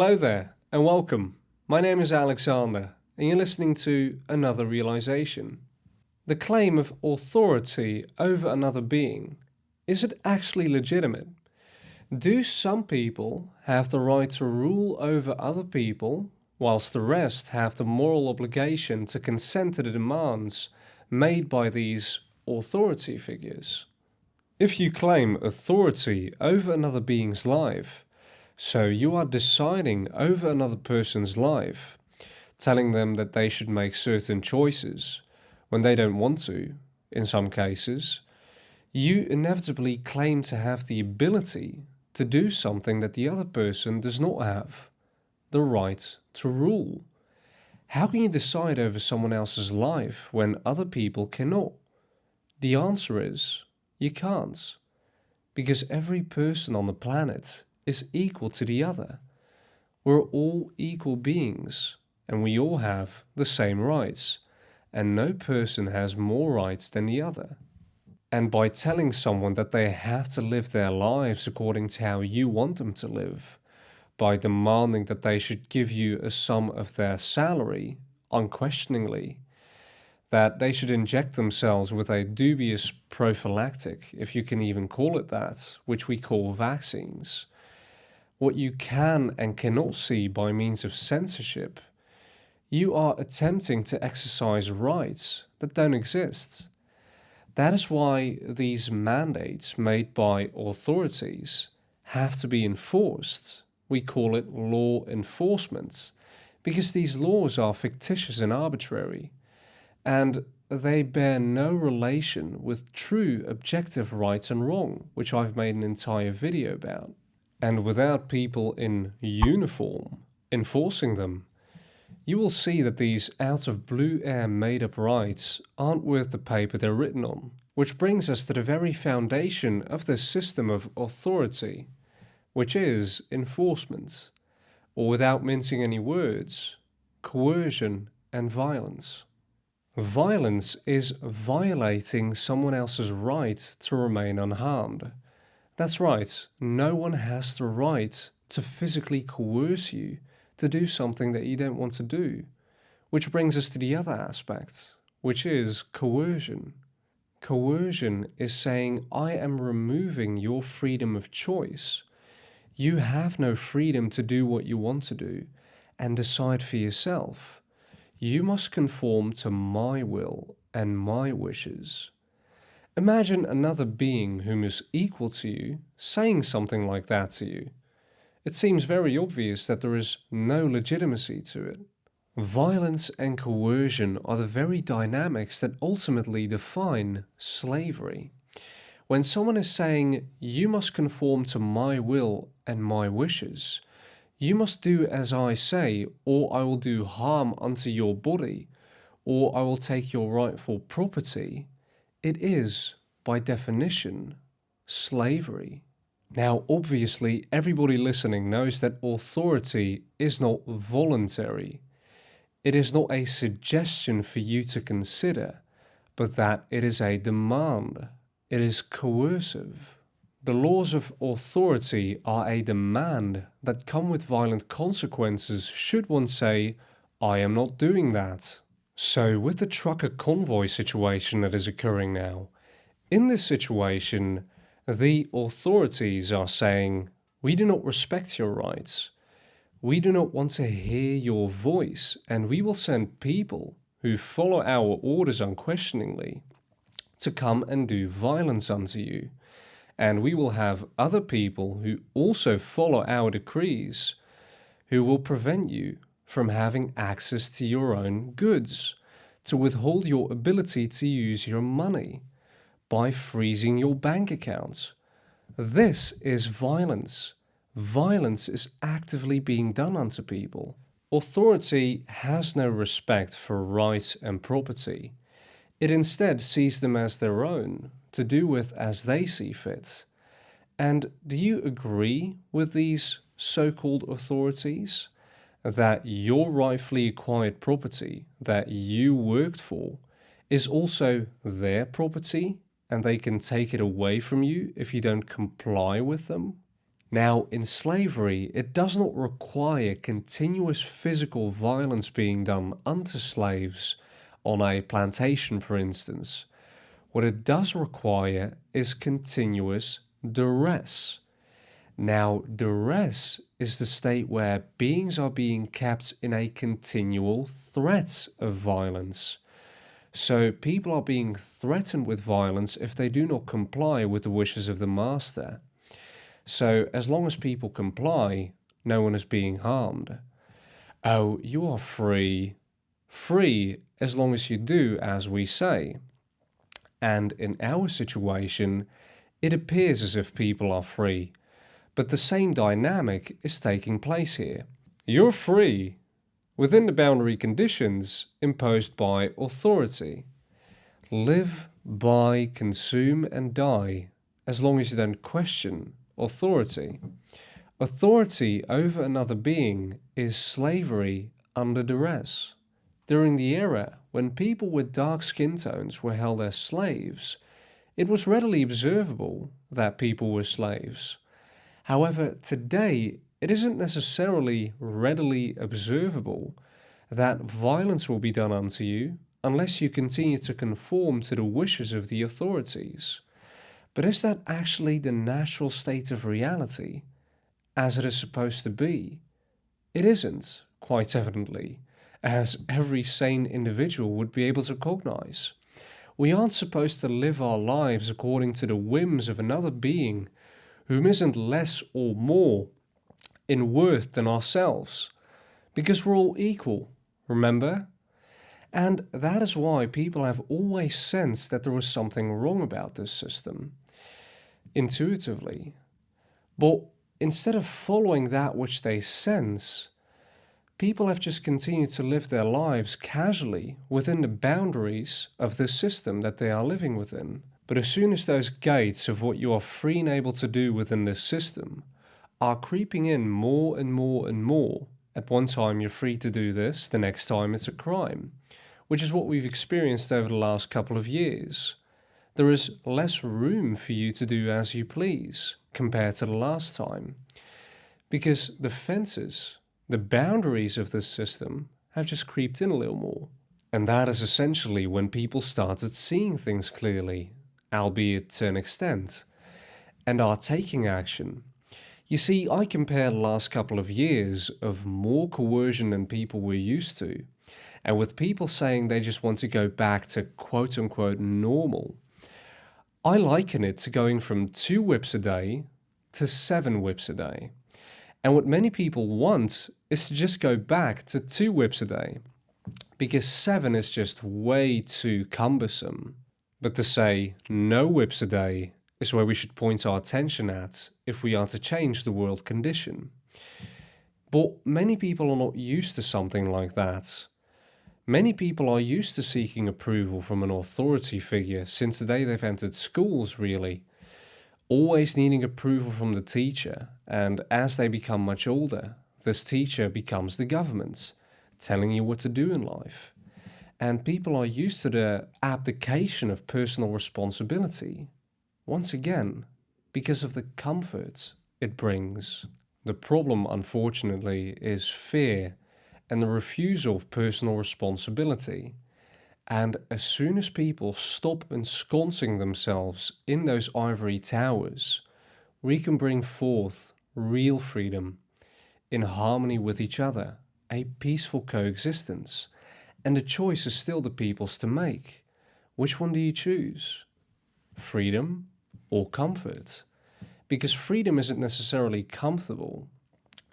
Hello there and welcome. My name is Alexander and you're listening to Another Realization. The claim of authority over another being, is it actually legitimate? Do some people have the right to rule over other people, whilst the rest have the moral obligation to consent to the demands made by these authority figures? If you claim authority over another being's life, so you are deciding over another person's life, telling them that they should make certain choices when they don't want to, in some cases, you inevitably claim to have the ability to do something that the other person does not have, the right to rule. How can you decide over someone else's life when other people cannot? The answer is, you can't. Because every person on the planet is equal to the other. We're all equal beings, and we all have the same rights, and no person has more rights than the other. And by telling someone that they have to live their lives according to how you want them to live, by demanding that they should give you a sum of their salary, unquestioningly, that they should inject themselves with a dubious prophylactic, if you can even call it that, which we call vaccines. What you can and cannot see by means of censorship, you are attempting to exercise rights that don't exist. That is why these mandates made by authorities have to be enforced. We call it law enforcement, because these laws are fictitious and arbitrary, and they bear no relation with true objective right and wrong, which I've made an entire video about. And without people in uniform enforcing them, you will see that these out of blue air made up rights aren't worth the paper they're written on. Which brings us to the very foundation of this system of authority, which is enforcement, or without mincing any words, coercion and violence. Violence is violating someone else's right to remain unharmed. That's right, no one has the right to physically coerce you to do something that you don't want to do. Which brings us to the other aspect, which is coercion. Coercion is saying, I am removing your freedom of choice. You have no freedom to do what you want to do and decide for yourself. You must conform to my will and my wishes. Imagine another being whom is equal to you saying something like that to you. It seems very obvious that there is no legitimacy to it. Violence and coercion are the very dynamics that ultimately define slavery. When someone is saying, you must conform to my will and my wishes, you must do as I say, or I will do harm unto your body, or I will take your rightful property, it is, by definition, slavery. Now, obviously, everybody listening knows that authority is not voluntary. It is not a suggestion for you to consider, but that it is a demand. It is coercive. The laws of authority are a demand that come with violent consequences should one say, I am not doing that. So with the trucker convoy situation that is occurring now, in this situation, the authorities are saying, we do not respect your rights. We do not want to hear your voice, and we will send people who follow our orders unquestioningly to come and do violence unto you. And we will have other people who also follow our decrees, who will prevent you from having access to your own goods, to withhold your ability to use your money by freezing your bank accounts. This is violence. Violence is actively being done unto people. Authority has no respect for right and property. It instead sees them as their own, to do with as they see fit. And do you agree with these so-called authorities? That your rightfully acquired property that you worked for is also their property, and they can take it away from you if you don't comply with them? Now, in slavery, it does not require continuous physical violence being done unto slaves on a plantation, for instance. What it does require is continuous duress. Now, duress is the state where beings are being kept in a continual threat of violence. So, people are being threatened with violence if they do not comply with the wishes of the master. So, as long as people comply, no one is being harmed. Oh, you are free. Free as long as you do as we say. And in our situation, it appears as if people are free, but the same dynamic is taking place here. You're free within the boundary conditions imposed by authority. Live, buy, consume, and die, as long as you don't question authority. Authority over another being is slavery under duress. During the era when people with dark skin tones were held as slaves, it was readily observable that people were slaves. However, today it isn't necessarily readily observable that violence will be done unto you unless you continue to conform to the wishes of the authorities. But is that actually the natural state of reality, as it is supposed to be? It isn't, quite evidently, as every sane individual would be able to cognize. We aren't supposed to live our lives according to the whims of another being whom isn't less or more in worth than ourselves, because we're all equal, remember? And that is why people have always sensed that there was something wrong about this system, intuitively. But instead of following that which they sense, people have just continued to live their lives casually within the boundaries of the system that they are living within. But as soon as those gates of what you are free and able to do within this system are creeping in more and more and more, at one time you're free to do this, the next time it's a crime, which is what we've experienced over the last couple of years. There is less room for you to do as you please compared to the last time, because the fences, the boundaries of this system have just creeped in a little more. And that is essentially when people started seeing things clearly, albeit to an extent, and are taking action. You see, I compare the last couple of years of more coercion than people were used to, and with people saying they just want to go back to quote-unquote normal, I liken it to going from 2 whips a day to 7 whips a day. And what many people want is to just go back to 2 whips a day, because 7 is just way too cumbersome. But to say no whips a day is where we should point our attention at if we are to change the world condition. But many people are not used to something like that. Many people are used to seeking approval from an authority figure since the day they've entered schools, really. Always needing approval from the teacher, and as they become much older, this teacher becomes the government, telling you what to do in life. And people are used to the abdication of personal responsibility, once again, because of the comfort it brings. The problem, unfortunately, is fear and the refusal of personal responsibility. And as soon as people stop ensconcing themselves in those ivory towers, we can bring forth real freedom, in harmony with each other, a peaceful coexistence. And the choice is still the people's to make. Which one do you choose? Freedom or comfort? Because freedom isn't necessarily comfortable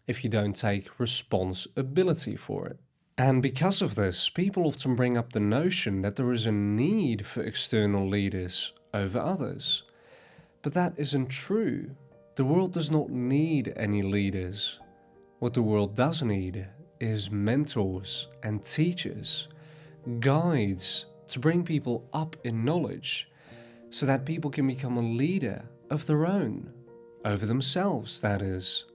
if you don't take responsibility for it. And because of this, people often bring up the notion that there is a need for external leaders over others. But that isn't true. The world does not need any leaders. What the world does need is mentors and teachers, guides to bring people up in knowledge so that people can become a leader of their own, over themselves, that is.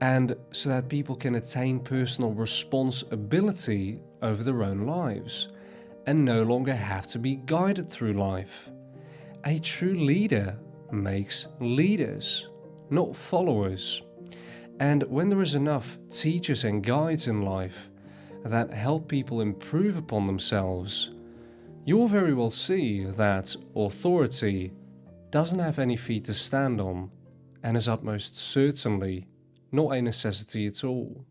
And so that people can attain personal responsibility over their own lives and no longer have to be guided through life. A true leader makes leaders, not followers. And when there is enough teachers and guides in life that help people improve upon themselves, you will very well see that authority doesn't have any feet to stand on and is utmost certainly not a necessity at all.